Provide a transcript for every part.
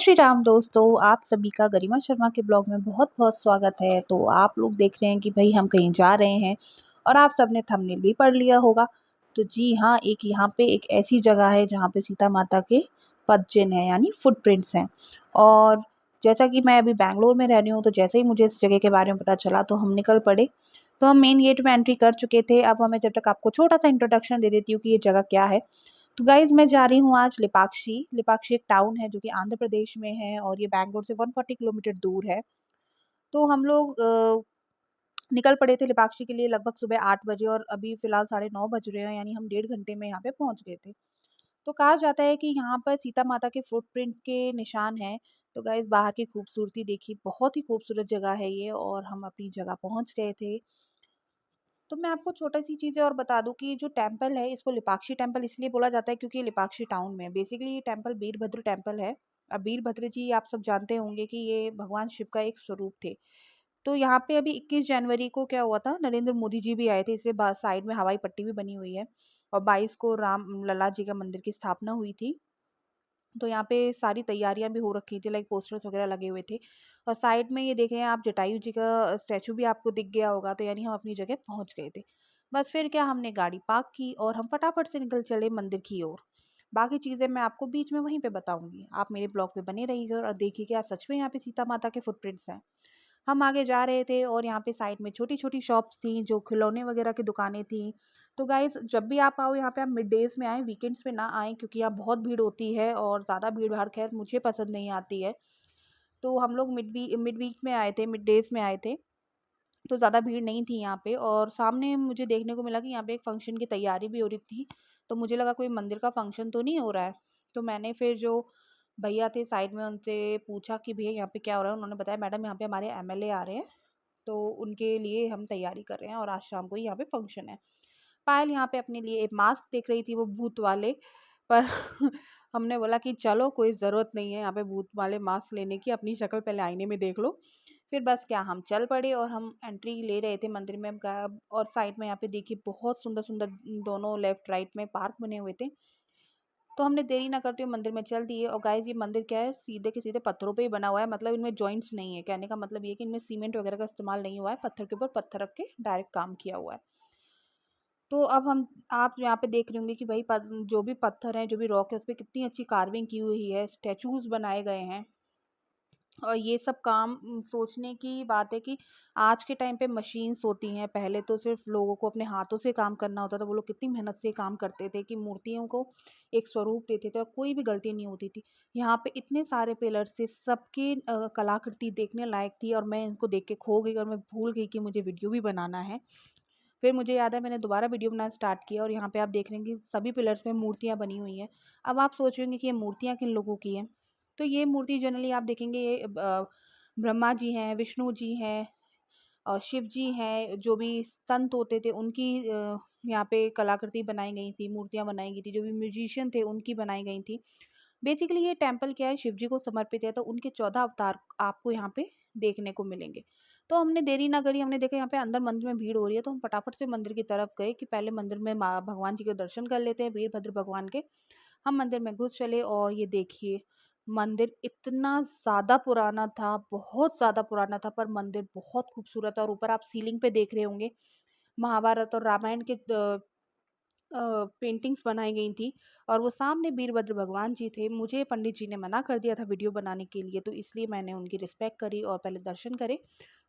श्री राम दोस्तों, आप सभी का गरिमा शर्मा के ब्लॉग में बहुत-बहुत स्वागत है। तो आप लोग देख रहे हैं कि भई हम कहीं जा रहे हैं और आप सबने थंबनेल भी पढ़ लिया होगा। तो जी हाँ, एक यहाँ पे एक ऐसी जगह है जहाँ पे सीता माता के पदचिन्ह हैं यानी फुटप्रिंट्स हैं। और जैसा कि मैं अभी बैंगलोर में रह रही हूँ, तो जैसे ही मुझे इस जगह के बारे में पता चला तो हम निकल पड़े। तो हम मेन गेट में एंट्री कर चुके थे। अब हमें जब तक आपको छोटा-सा इंट्रोडक्शन दे देती हूँ कि ये जगह क्या है। तो गाइज़ मैं जा रही हूँ आज लेपाक्षी। लेपाक्षी एक टाउन है जो कि आंध्र प्रदेश में है और ये बैंगलोर से 140 किलोमीटर दूर है। तो हम लोग निकल पड़े थे लेपाक्षी के लिए लगभग सुबह 8 बजे और अभी फ़िलहाल साढ़े 9 बज रहे हैं, यानी हम डेढ़ घंटे में यहाँ पे पहुँच गए थे। तो कहा जाता है कि यहाँ पर सीता माता के फुटप्रिंट्स के निशान हैं। तो गाइज़ बाहर की खूबसूरती देखिए, बहुत ही खूबसूरत जगह है ये और हम अपनी जगह पहुँच गए थे। तो मैं आपको छोटी-सी चीज़ें और बता दूँ कि जो टेम्पल है इसको लिपाक्षी टेम्पल इसलिए बोला जाता है क्योंकि ये लिपाक्षी टाउन में है। बेसिकली ये टेम्पल वीरभद्र टेम्पल है। अब वीरभद्र जी आप सब जानते होंगे कि ये भगवान शिव का एक स्वरूप थे। तो यहाँ पे अभी 21 जनवरी को क्या हुआ था, नरेंद्र मोदी जी भी आए थे, इसलिए साइड में हवाई पट्टी भी बनी हुई है और 22 को राम लला जी का मंदिर की स्थापना हुई थी। तो यहाँ पे सारी तैयारियां भी हो रखी थी, लाइक पोस्टर्स वगैरह लगे हुए थे और साइड में ये देख रहे हैं आप, जटायु जी का स्टैचू भी आपको दिख गया होगा। तो यानी हम अपनी जगह पहुंच गए थे। बस फिर क्या, हमने गाड़ी पार्क की और हम फटाफट से निकल चले मंदिर की ओर। बाकी चीज़ें मैं आपको बीच में वहीं पे बताऊंगी। आप मेरे ब्लॉग पे बने रहिएगा और देखिए क्या सच में यहाँ पे सीता माता के फुटप्रिंट्स हैं। हम आगे जा रहे थे और यहाँ पे साइड में छोटी-छोटी शॉप्स थी, जो खिलौने वगैरह की दुकानें थी। तो गाइज़ जब भी आप आओ यहाँ पे, आप मिड डेज़ में आएँ, वीकेंड्स में ना आएँ क्योंकि यहाँ बहुत भीड़ होती है और ज़्यादा भीड़-भाड़ ख़ैर मुझे पसंद नहीं आती है। तो हम लोग मिड वीक में आए थे, मिड डेज़ में आए थे, तो ज़्यादा भीड़ नहीं थी यहाँ पे और सामने मुझे देखने को मिला कि यहाँ पे एक फंक्शन की तैयारी भी हो रही थी। तो मुझे लगा कोई मंदिर का फंक्शन तो नहीं हो रहा है। तो मैंने फिर जो भैया थे साइड में उनसे पूछा कि भैया यहाँ पे क्या हो रहा है? उन्होंने बताया मैडम यहाँ पे हमारे एमएलए आ रहे हैं। तो उनके लिए हम तैयारी कर रहे हैं और आज शाम को ही यहाँ पे फंक्शन है। पायल यहाँ पे अपने लिए एक मास्क देख रही थी, वो भूत वाले, पर हमने बोला कि चलो कोई ज़रूरत नहीं है यहाँ पे भूत वाले मास्क लेने की, अपनी शक्ल पहले आईने में देख लो। फिर बस क्या, हम चल पड़े और हम एंट्री ले रहे थे मंदिर में। और साइड में यहाँ पे देखिए बहुत सुंदर-सुंदर दोनों लेफ्ट राइट में पार्क बने हुए थे। तो हमने देरी ना करते हुए मंदिर में चल दिए और गाइस ये मंदिर क्या है, सीधे के सीधे पत्थरों पे ही बना हुआ है। मतलब इनमें जॉइंट्स नहीं है। कहने का मतलब ये है कि इनमें सीमेंट वगैरह का इस्तेमाल नहीं हुआ है। पत्थर के ऊपर पत्थर रख के डायरेक्ट काम किया हुआ है। तो अब हम आप यहाँ पे देख रहे होंगे कि भाई जो भी पत्थर है, जो भी रॉक है, उस पे कितनी अच्छी कार्विंग की हुई है, स्टैचूज़ बनाए गए हैं। और ये सब काम सोचने की बात है कि आज के टाइम पे मशीन्स होती हैं, पहले तो सिर्फ लोगों को अपने हाथों से काम करना होता था। वो लोग कितनी मेहनत से काम करते थे कि मूर्तियों को एक स्वरूप देते थे और कोई भी गलती नहीं होती थी। यहाँ पे इतने सारे पिलर्स थे, सबकी कलाकृति देखने लायक थी और मैं इनको देख के खो गई और मैं भूल गई कि मुझे वीडियो भी बनाना है। फिर मुझे याद है, मैंने दोबारा वीडियो बनाना स्टार्ट किया और यहाँ पे आप देख रहे हैं कि सभी पिलर्स पे मूर्तियाँ बनी हुई हैं। अब आप सोच रहे होंगे कि ये मूर्तियाँ किन लोगों की हैं? तो ये मूर्ति जनरली आप देखेंगे ये ब्रह्मा जी हैं, विष्णु जी हैं, शिव जी हैं, जो भी संत होते थे उनकी यहाँ पे कलाकृति बनाई गई थी, मूर्तियाँ बनाई गई थी, जो भी म्यूजिशियन थे उनकी बनाई गई थी। बेसिकली ये टेम्पल क्या है, शिव जी को समर्पित है, तो उनके 14 अवतार आपको यहाँ पे देखने को मिलेंगे। तो हमने देरी ना करी, हमने देखा यहाँ पे अंदर मंदिर में भीड़ हो रही है, तो हम फटाफट से मंदिर की तरफ गए कि पहले मंदिर में माँ भगवान जी के दर्शन कर लेते हैं, वीरभद्र भगवान के। हम मंदिर में घुस चले और ये देखिए, मंदिर इतना ज़्यादा पुराना था, बहुत ज़्यादा पुराना था, पर मंदिर बहुत खूबसूरत है और ऊपर आप सीलिंग पे देख रहे होंगे महाभारत और रामायण के पेंटिंग्स बनाई गई थी और वो सामने वीरभद्र भगवान जी थे। मुझे पंडित जी ने मना कर दिया था वीडियो बनाने के लिए, तो इसलिए मैंने उनकी रिस्पेक्ट करी और पहले दर्शन करे।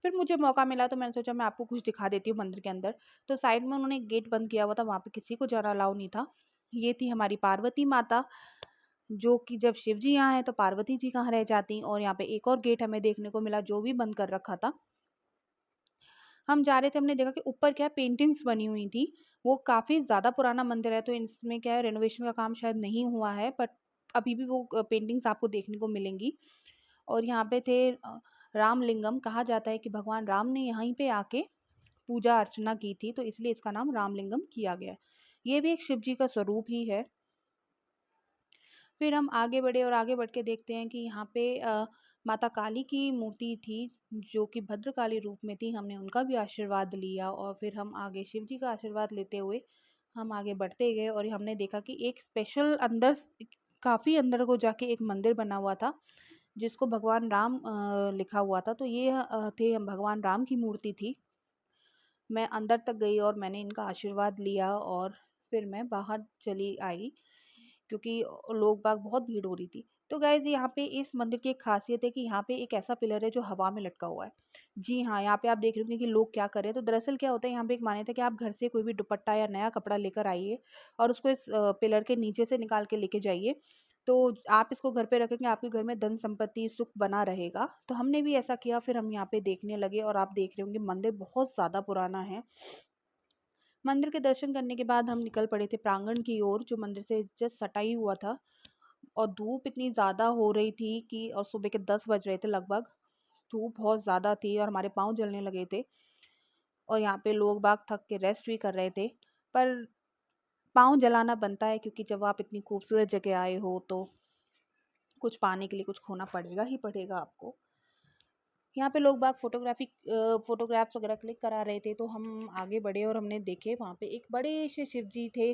फिर मुझे मौका मिला तो मैंने सोचा मैं आपको कुछ दिखा देती हूँ मंदिर के अंदर। तो साइड में उन्होंने एक गेट बंद किया हुआ था, वहाँ पे किसी को जाना अलाउ नहीं था। ये थी हमारी पार्वती माता, जो कि जब शिव जी यहाँ हैं तो पार्वती जी कहाँ रह जाती। और यहाँ पे एक और गेट हमें देखने को मिला जो भी बंद कर रखा था। हम जा रहे थे, हमने देखा कि ऊपर क्या है, पेंटिंग्स बनी हुई थी। वो काफ़ी ज़्यादा पुराना मंदिर है, तो इसमें क्या है, रेनोवेशन का काम शायद नहीं हुआ है, बट अभी भी वो पेंटिंग्स आपको देखने को मिलेंगी। और यहाँ पे थे रामलिंगम, कहा जाता है कि भगवान राम ने यहीं पे आके पूजा अर्चना की थी, तो इसलिए इसका नाम रामलिंगम किया गया है। ये भी एक शिव जी का स्वरूप ही है। फिर हम आगे बढ़े और आगे बढ़ के देखते हैं कि यहाँ पे माता काली की मूर्ति थी, जो कि भद्रकाली रूप में थी। हमने उनका भी आशीर्वाद लिया और फिर हम आगे शिव जी का आशीर्वाद लेते हुए हम आगे बढ़ते गए और हमने देखा कि एक स्पेशल अंदर, काफ़ी अंदर को जाके एक मंदिर बना हुआ था, जिसको भगवान राम लिखा हुआ था। तो ये थे भगवान राम की मूर्ति थी। मैं अंदर तक गई और मैंने इनका आशीर्वाद लिया और फिर मैं बाहर चली आई, क्योंकि लोग बाग बहुत भीड़ हो रही थी। तो गाइज़ यहाँ पे इस मंदिर की एक ख़ासियत है कि यहाँ पे एक ऐसा पिलर है जो हवा में लटका हुआ है। जी हाँ, यहाँ पे आप देख रहे होंगे कि लोग क्या कर रहे हैं। तो दरअसल क्या होता है, यहाँ पे एक मान्यता है कि आप घर से कोई भी दुपट्टा या नया कपड़ा लेकर आइए और उसको इस पिलर के नीचे से निकाल के लेके जाइए। तो आप इसको घर पे रखेंगे, आपके घर में धन संपत्ति सुख बना रहेगा। तो हमने भी ऐसा किया, फिर हम यहाँ पे देखने लगे और आप देख रहे होंगे मंदिर बहुत ज़्यादा पुराना है। मंदिर के दर्शन करने के बाद हम निकल पड़े थे प्रांगण की ओर, जो मंदिर से जस्ट सटा ही हुआ था। और धूप इतनी ज़्यादा हो रही थी कि और सुबह के 10 बज रहे थे लगभग। धूप बहुत ज़्यादा थी और हमारे पाँव जलने लगे थे और यहाँ पे लोग बाग थक के रेस्ट भी कर रहे थे। पर पाँव जलाना बनता है, क्योंकि जब आप इतनी खूबसूरत जगह आए हो तो कुछ पाने के लिए कुछ खोना पड़ेगा ही पड़ेगा आपको। यहाँ पे लोग बाग फ़ोटोग्राफ्स वगैरह क्लिक करा रहे थे, तो हम आगे बढ़े और हमने देखे वहाँ पे एक बड़े से शिव जी थे।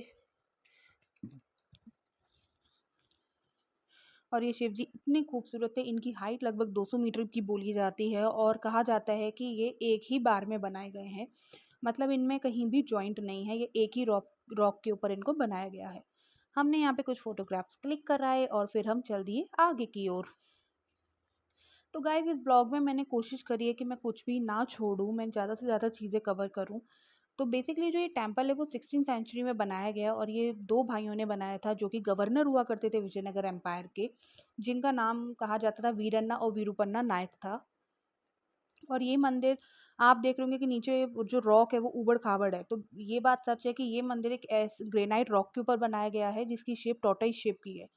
और ये शिव जी इतने खूबसूरत थे, इनकी हाइट लगभग 200 मीटर की बोली जाती है और कहा जाता है कि ये एक ही बार में बनाए गए हैं। मतलब इनमें कहीं भी जॉइंट नहीं है, ये एक ही रॉक रॉक के ऊपर इनको बनाया गया है। हमने यहाँ पे कुछ फ़ोटोग्राफ्स क्लिक कराए और फिर हम चल दिए आगे की ओर। तो गाइज़ इस ब्लॉग में मैंने कोशिश करी है कि मैं कुछ भी ना छोड़ूँ, मैं ज़्यादा से ज़्यादा चीज़ें कवर करूँ। तो बेसिकली जो ये टेम्पल है वो 16th सेंचुरी में बनाया गया और ये 2 भाइयों ने बनाया था, जो कि गवर्नर हुआ करते थे विजयनगर एम्पायर के, जिनका नाम कहा जाता था वीरन्ना और वीरूपन्ना नायक था। और ये मंदिर आप देख रहे होंगे कि नीचे वो जो रॉक है वो ऊबड़-खाबड़ है। तो ये बात सच है कि ये मंदिर एक ग्रेनाइट रॉक के ऊपर बनाया गया है, जिसकी शेप टॉर्टोइस शेप की है,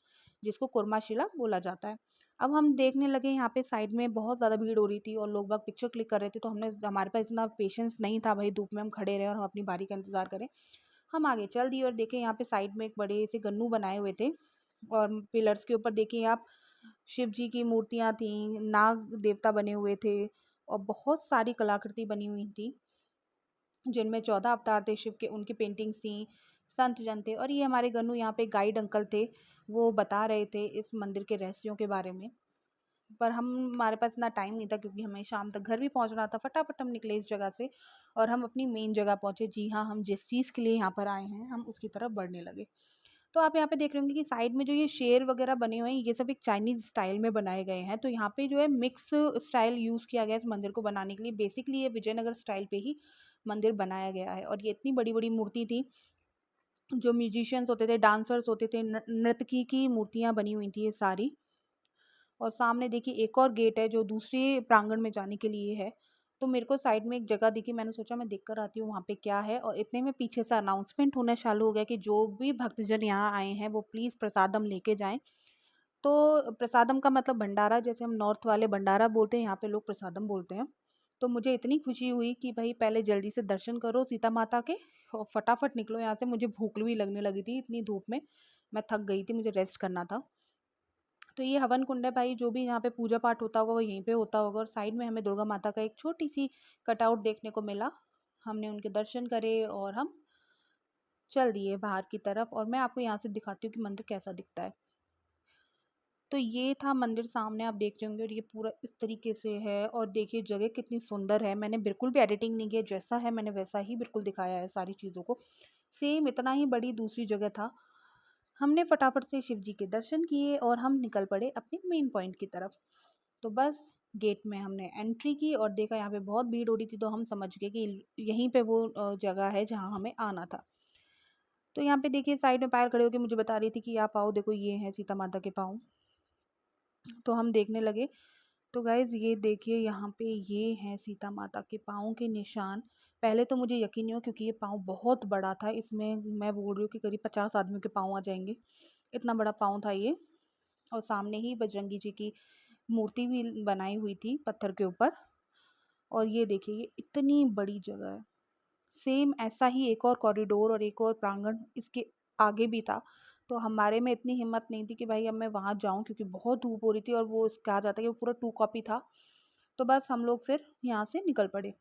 जिसको कुर्माशिला बोला जाता है। अब हम देखने लगे, यहाँ पे साइड में बहुत ज़्यादा भीड़ हो रही थी और लोग बाग पिक्चर क्लिक कर रहे थे, तो हमारे पास इतना पेशेंस नहीं था भाई धूप में हम खड़े रहें और हम अपनी बारी का इंतज़ार करें। हम आगे चल दिए और देखें यहाँ पे साइड में एक बड़े से गन्नू बनाए हुए थे और पिलर्स के ऊपर देखिए आप शिव जी की मूर्तियाँ थीं, नाग देवता बने हुए थे और बहुत सारी कलाकृति बनी हुई थी, जिनमें 14 अवतार थे शिव के, उनकी पेंटिंग्स थीं, संत जन थे। और ये हमारे गन्नू यहाँ पे गाइड अंकल थे, वो बता रहे थे इस मंदिर के रहस्यों के बारे में। पर हमारे पास इतना टाइम नहीं था, क्योंकि हमें शाम तक घर भी पहुँचना था। फटाफट हम निकले इस जगह से और हम अपनी मेन जगह पहुँचे। जी हाँ, हम जिस चीज़ के लिए यहाँ पर आए हैं, हम उसकी तरफ बढ़ने लगे। तो आप यहाँ पे देख रहे होंगे कि साइड में जो ये शेर वगैरह बने हुए हैं, ये सब एक चाइनीज़ स्टाइल में बनाए गए हैं। तो यहाँ पे जो है मिक्स स्टाइल यूज़ किया गया है इस मंदिर को बनाने के लिए। बेसिकली ये विजयनगर स्टाइल पे ही मंदिर बनाया गया है और ये इतनी बड़ी-बड़ी मूर्ति थी, जो म्यूजिशियंस होते थे, डांसर्स होते थे, नर्तकी की मूर्तियाँ बनी हुई थी ये सारी। और सामने देखिए एक और गेट है जो दूसरे प्रांगण में जाने के लिए है। तो मेरे को साइड में एक जगह दिखी, मैंने सोचा मैं देख कर आती हूँ वहाँ पे क्या है, और इतने में पीछे से अनाउंसमेंट होना चालू हो गया कि जो भी भक्तजन यहाँ आए हैं वो प्लीज़ प्रसादम लेके जाएँ। तो प्रसादम का मतलब भंडारा, जैसे हम नॉर्थ वाले भंडारा बोलते हैं, यहाँ पे लोग प्रसादम बोलते हैं। तो मुझे इतनी खुशी हुई कि भई पहले जल्दी से दर्शन करो सीता माता के और फटाफट निकलो यहाँ से। मुझे भूख भी लगने लगी थी इतनी धूप में, मैं थक गई थी, मुझे रेस्ट करना था। तो ये हवन कुंड है भाई, जो भी यहाँ पे पूजा पाठ होता होगा वो यहीं पे होता होगा। और साइड में हमें दुर्गा माता का एक छोटी सी कटआउट देखने को मिला। हमने उनके दर्शन करे और हम चल दिए बाहर की तरफ, और मैं आपको यहाँ से दिखाती हूँ कि मंदिर कैसा दिखता है। तो ये था मंदिर, सामने आप देख रहे होंगे, और ये पूरा इस तरीके से है। और देखिए जगह कितनी सुंदर है, मैंने बिल्कुल भी एडिटिंग नहीं किया, जैसा है मैंने वैसा ही बिल्कुल दिखाया है सारी चीज़ों को। सेम इतना ही बड़ी दूसरी जगह था। हमने फटाफट से शिव जी के दर्शन किए और हम निकल पड़े अपने मेन पॉइंट की तरफ। तो बस गेट में हमने एंट्री की और देखा यहाँ पे बहुत भीड़ हो रही थी, तो हम समझ गए कि यहीं पे वो जगह है जहाँ हमें आना था। तो यहाँ पे देखिए साइड में पायल खड़े होके मुझे बता रही थी कि आप आओ देखो, ये हैं सीता माता के पाँव। तो हम देखने लगे। तो गाइज़ ये देखिए यहाँ पे ये हैं सीता माता के पाँव के निशान। पहले तो मुझे यकीन नहीं हुआ, क्योंकि ये पाँव बहुत बड़ा था, इसमें मैं बोल रही हूँ कि करीब 50 आदमियों के पाँव आ जाएंगे, इतना बड़ा पाँव था ये। और सामने ही बजरंगी जी की मूर्ति भी बनाई हुई थी पत्थर के ऊपर। और ये देखिए ये इतनी बड़ी जगह है। सेम ऐसा ही एक और कॉरिडोर और एक और प्रांगण इसके आगे भी था। तो हमारे में इतनी हिम्मत नहीं थी कि भाई अब मैं वहाँ जाऊँ, क्योंकि बहुत धूप हो रही थी और वो कहा जाता है कि वो पूरा 2 कॉपी था। तो बस हम लोग फिर यहाँ से निकल पड़े।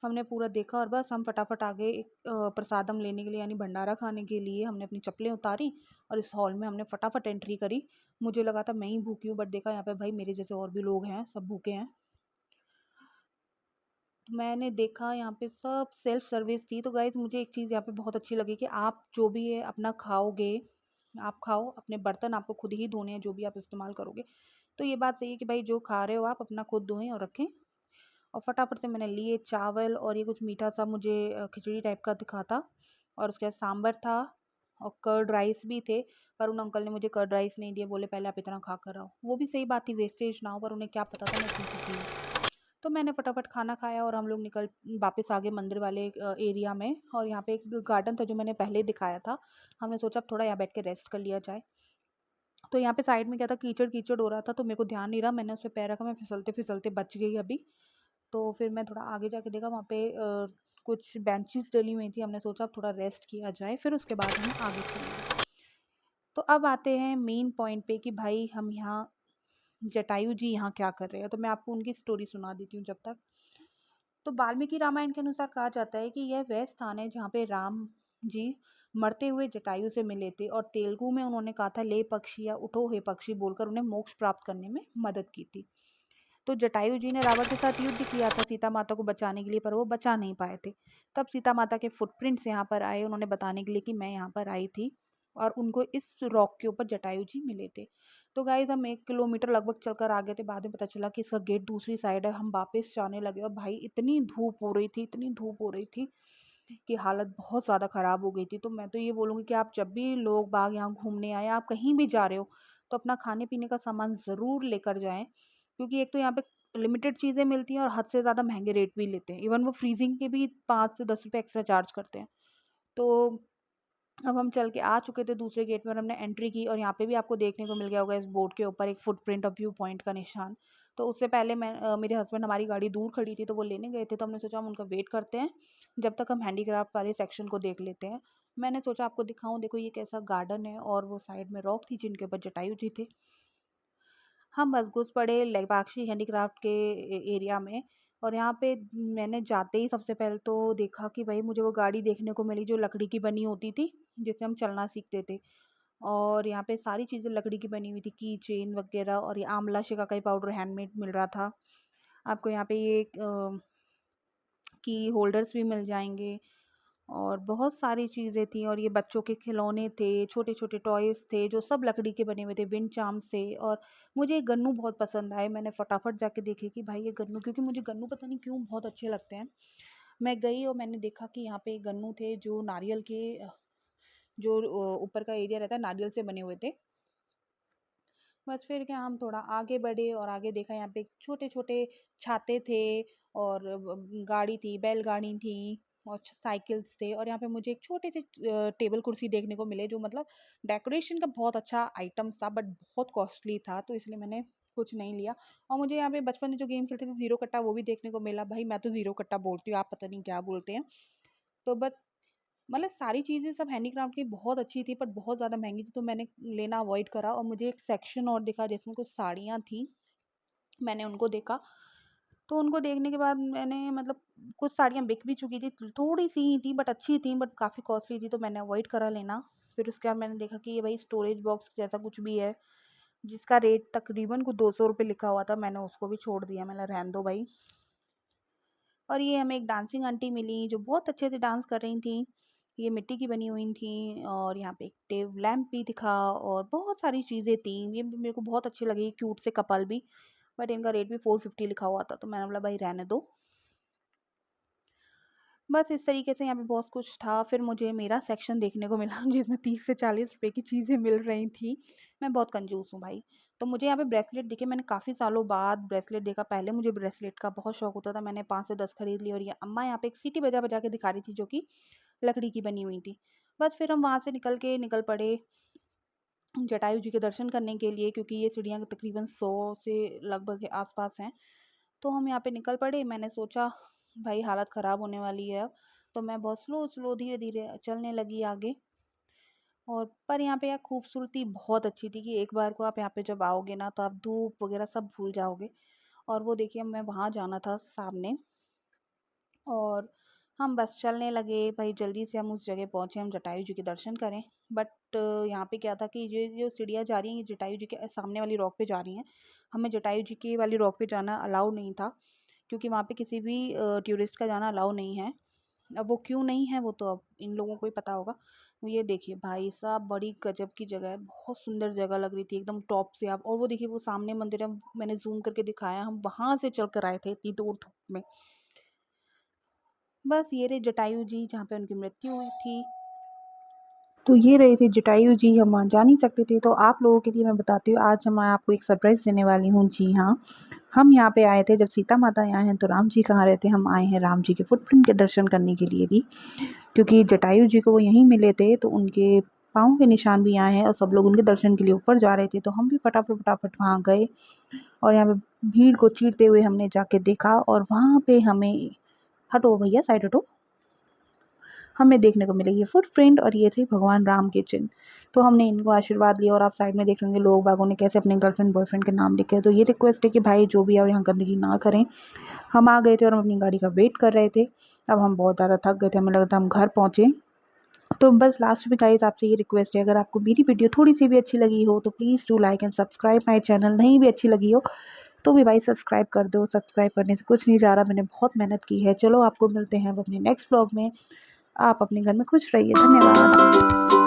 हमने पूरा देखा और बस हम फटाफट आ गए एक प्रसादम लेने के लिए यानी भंडारा खाने के लिए। हमने अपनी चप्पलें उतारी और इस हॉल में हमने फटाफट एंट्री करी। मुझे लगा था मैं ही भूखी हूँ, बट देखा यहाँ पे भाई मेरे जैसे और भी लोग हैं, सब भूखे हैं। तो मैंने देखा यहाँ पे सब सेल्फ सर्विस थी। तो गाइज़ मुझे एक चीज़ यहाँ पे बहुत अच्छी लगी कि आप जो भी है अपना खाओगे, आप खाओ, अपने बर्तन आपको खुद ही धोने हैं जो भी आप इस्तेमाल करोगे। तो ये बात सही है कि भाई जो खा रहे हो आप अपना खुद धोएँ और रखें। और फटाफट से मैंने लिए चावल और ये कुछ मीठा सा मुझे खिचड़ी टाइप का दिखा था, और उसके बाद सांभर था और कर्ड राइस भी थे। पर उन अंकल ने मुझे कर्ड राइस नहीं दिए, बोले पहले आप इतना खा कर आओ। वो भी सही बात थी, वेस्टेज ना हो, पर उन्हें क्या पता था मैं भूखी थी। तो मैंने फटाफट खाना खाया और हम लोग निकल वापस आ गए मंदिर वाले एरिया में। और यहाँ पे एक गार्डन था जो मैंने पहले दिखाया था। हमने सोचा अब थोड़ा यहाँ बैठ के रेस्ट कर लिया जाए। तो यहाँ पे साइड में क्या था, कीचड़ कीचड़ हो रहा था, तो मेरे को ध्यान नहीं रहा, मैंने उस पे पैर रखा, मैं फिसलते फिसलते बच गई अभी। तो फिर मैं थोड़ा आगे जाके देखा, वहाँ पे कुछ बेंचेस डली हुई थी। हमने सोचा अब थोड़ा रेस्ट किया जाए, फिर उसके बाद हम आगे चलेंगे। तो अब आते हैं मेन पॉइंट पे कि भाई हम यहाँ जटायु जी यहाँ क्या कर रहे हैं। तो मैं आपको उनकी स्टोरी सुना देती हूँ जब तक। तो वाल्मीकि रामायण के अनुसार कहा जाता है कि यह वह स्थान है जहाँ पे राम जी मरते हुए जटायु से मिले थे, और तेलुगु में उन्होंने कहा था ले पक्षी या उठो हे पक्षी बोलकर उन्हें मोक्ष प्राप्त करने में मदद की थी। तो जटायु जी ने रावण के साथ युद्ध किया था सीता माता को बचाने के लिए, पर वो बचा नहीं पाए थे। तब सीता माता के फुटप्रिंट्स यहाँ पर आए, उन्होंने बताने के लिए कि मैं यहाँ पर आई थी, और उनको इस रॉक के ऊपर जटायु जी मिले थे। तो गाइज हम 1 किलोमीटर लगभग चलकर आ गए थे, बाद में पता चला कि इसका गेट दूसरी साइड है। हम वापस जाने लगे और भाई इतनी धूप हो रही थी, इतनी धूप हो रही थी कि हालत बहुत ज़्यादा ख़राब हो गई थी। तो मैं तो ये बोलूँगी कि आप जब भी लोग बाग यहाँ घूमने आए, आप कहीं भी जा रहे हो, तो अपना खाने पीने का सामान ज़रूर लेकर जाएं, क्योंकि एक तो यहाँ पे लिमिटेड चीज़ें मिलती हैं और हद से ज़्यादा महंगे रेट भी लेते हैं। इवन वो फ्रीजिंग के भी 5 से 10 रुपये एक्स्ट्रा चार्ज करते हैं। तो अब हम चल के आ चुके थे दूसरे गेट में और हमने एंट्री की, और यहाँ पे भी आपको देखने को मिल गया होगा इस बोर्ड के ऊपर एक फुटप्रिंट ऑफ व्यू पॉइंट का निशान। तो उससे पहले मेरे हस्बैंड, हमारी गाड़ी दूर खड़ी थी तो वो लेने गए थे, तो हमने सोचा हम उनका वेट करते हैं जब तक हम हैंडीक्राफ्ट वाले सेक्शन को देख लेते हैं। मैंने सोचा आपको दिखाऊं, देखो ये कैसा गार्डन है, और वो साइड में रॉक थी जिनके ऊपर जटायु जी थे। हम बस घुस पड़े लेपाक्षी हैंडीक्राफ्ट के एरिया में। और यहाँ पे मैंने जाते ही सबसे पहले तो देखा कि भाई मुझे वो गाड़ी देखने को मिली जो लकड़ी की बनी होती थी, जिससे हम चलना सीखते थे। और यहाँ पे सारी चीज़ें लकड़ी की बनी हुई थी, की चेन वगैरह, और ये आंवला शिकाकाई पाउडर हैंडमेड मिल रहा था आपको। यहाँ पे ये की होल्डर्स भी मिल जाएंगे, और बहुत सारी चीज़ें थी। और ये बच्चों के खिलौने थे, छोटे छोटे टॉयज़ थे जो सब लकड़ी के बने हुए थे विंड चार्म से। और मुझे ये गन्नू बहुत पसंद आए, मैंने फटाफट जाके देखे कि भाई ये गन्नू, क्योंकि मुझे गन्नू पता नहीं क्यों बहुत अच्छे लगते हैं। मैं गई और मैंने देखा कि यहाँ पे गन्नू थे जो नारियल के जो ऊपर का एरिया रहता है नारियल से बने हुए थे। बस फिर क्या हम थोड़ा आगे बढ़े और आगे देखा यहाँ पे छोटे छोटे छाते थे, और गाड़ी थी, बैलगाड़ी थी, और साइकिल्स थे। और यहाँ पे मुझे एक छोटे से टेबल कुर्सी देखने को मिले जो मतलब डेकोरेशन का बहुत अच्छा आइटम था, बट बहुत कॉस्टली था, तो इसलिए मैंने कुछ नहीं लिया। और मुझे यहाँ पे बचपन में जो गेम खेलते थे जीरो कट्टा, वो भी देखने को मिला। भाई मैं तो जीरो कट्टा बोलती हूँ, आप पता नहीं क्या बोलते हैं। तो बस मतलब सारी चीज़ें सब हैंडीक्राफ्ट की बहुत अच्छी थी, पर बहुत ज़्यादा महंगी थी, तो मैंने लेना अवॉइड करा। और मुझे एक सेक्शन और दिखा जिसमें कुछ साड़ियाँ थी, मैंने उनको देखा। तो उनको देखने के बाद मैंने मतलब कुछ साड़ियाँ बिक भी चुकी थी, थोड़ी सी ही थी बट अच्छी थी, बट काफ़ी कॉस्टली थी, तो मैंने अवॉइड करा लेना। फिर उसके बाद मैंने देखा कि ये भाई स्टोरेज बॉक्स जैसा कुछ भी है, जिसका रेट तकरीबन कुछ 200 रुपये लिखा हुआ था। मैंने उसको भी छोड़ दिया, मैंने रहने दो भाई। और ये हमें एक डांसिंग आंटी मिली जो बहुत अच्छे से डांस कर रही थी, ये मिट्टी की बनी हुई थी। और यहाँ पे एक टेब लैम्प भी दिखा, और बहुत सारी चीज़ें थी, ये भी मेरे को बहुत अच्छी लगी, क्यूट से कपल भी। बट इनका रेट भी 450 लिखा हुआ था, तो मैंने बोला भाई रहने दो। बस इस तरीके से यहाँ पे बहुत कुछ था। फिर मुझे मेरा सेक्शन देखने को मिला जिसमें 30 से 40 रुपए की चीज़ें मिल रही थी। मैं बहुत कंजूस हूँ भाई। तो मुझे यहाँ पे ब्रेसलेट दिखे, मैंने काफ़ी सालों बाद ब्रेसलेट देखा। पहले मुझे ब्रेसलेट का बहुत शौक होता था, मैंने 5 से 10 खरीद ली। और ये अम्मा यहाँ पे एक सीटी बजा बजा के दिखा रही थी जो कि लकड़ी की बनी हुई थी। बस फिर हम वहाँ से निकल पड़े जटायु जी के दर्शन करने के लिए, क्योंकि ये सीढ़ियाँ तकरीबन 100 से लगभग के आसपास हैं। तो हम यहाँ पे निकल पड़े। मैंने सोचा भाई हालत ख़राब होने वाली है अब, तो मैं बहुत स्लो स्लो धीरे धीरे चलने लगी आगे। और पर यहाँ पे यार खूबसूरती बहुत अच्छी थी कि एक बार को आप यहाँ पे जब आओगे ना, तो आप धूप वगैरह सब भूल जाओगे। और वो देखिए मैं वहाँ जाना था सामने, और हम बस चलने लगे भाई, जल्दी से हम उस जगह पहुँचे, हम जटायु जी के दर्शन करें। बट यहाँ पे क्या था कि ये जो सीढ़ियाँ जा रही हैं, ये जटायु जी के सामने वाली रॉक पे जा रही हैं। हमें जटायु जी की वाली रॉक पे जाना अलाउ नहीं था, क्योंकि वहाँ पे किसी भी टूरिस्ट का जाना अलाउ नहीं है। अब वो क्यों नहीं है वो तो अब इन लोगों को ही पता होगा। ये देखिए भाई साहब, बड़ी गजब की जगह है, बहुत सुंदर जगह लग रही थी एकदम टॉप से आप। और वो देखिए वो सामने मंदिर है, मैंने ज़ूम करके दिखाया, हम वहाँ से चल कर आए थे इतनी दूर धूप में। बस ये रहे जटायु जी जहाँ पे उनकी मृत्यु हुई थी। तो ये रहे थे जटायु जी, हम वहाँ जा नहीं सकते थे। तो आप लोगों के लिए मैं बताती हूँ, आज मैं आपको एक सरप्राइज़ देने वाली हूँ। जी हाँ, हम यहाँ पे आए थे, जब सीता माता यहाँ हैं तो राम जी कहाँ रहते? हम आए हैं राम जी के फुटप्रिंट के दर्शन करने के लिए भी, क्योंकि जटायु जी को वो यहीं मिले थे, तो उनके पाँव के निशान भी यहाँ हैं और सब लोग उनके दर्शन के लिए ऊपर जा रहे थे। तो हम भी फटाफट वहाँ गए और यहाँ पे भीड़ को चीरते हुए हमने जाके देखा, और वहाँ पे हमें, हटो भैया साइड हटो, हमें देखने को मिले ये फुटप्रिंट, और ये थे भगवान राम के चिन्ह। तो हमने इनको आशीर्वाद लिया, और आप साइड में देख लेंगे लोग बागों ने कैसे अपने गर्लफ्रेंड बॉयफ्रेंड के नाम लिखे हैं। तो ये रिक्वेस्ट है कि भाई जो भी आओ यहाँ गंदगी ना करें। हम आ गए थे और हम अपनी गाड़ी का वेट कर रहे थे। अब हम बहुत ज़्यादा थक गए थे, हमें लगा था हम घर पहुँचे। तो बस लास्ट में गाइस आपसे ये रिक्वेस्ट है, अगर आपको मेरी वीडियो थोड़ी सी भी अच्छी लगी हो तो please do like and subscribe my channel. नहीं भी अच्छी लगी हो तो भी भाई सब्सक्राइब कर दो, सब्सक्राइब करने से कुछ नहीं जा रहा, मैंने बहुत मेहनत की है। चलो आपको मिलते हैं अब अपने नेक्स्ट ब्लॉग में। आप अपने घर में खुश रहिए, धन्यवाद।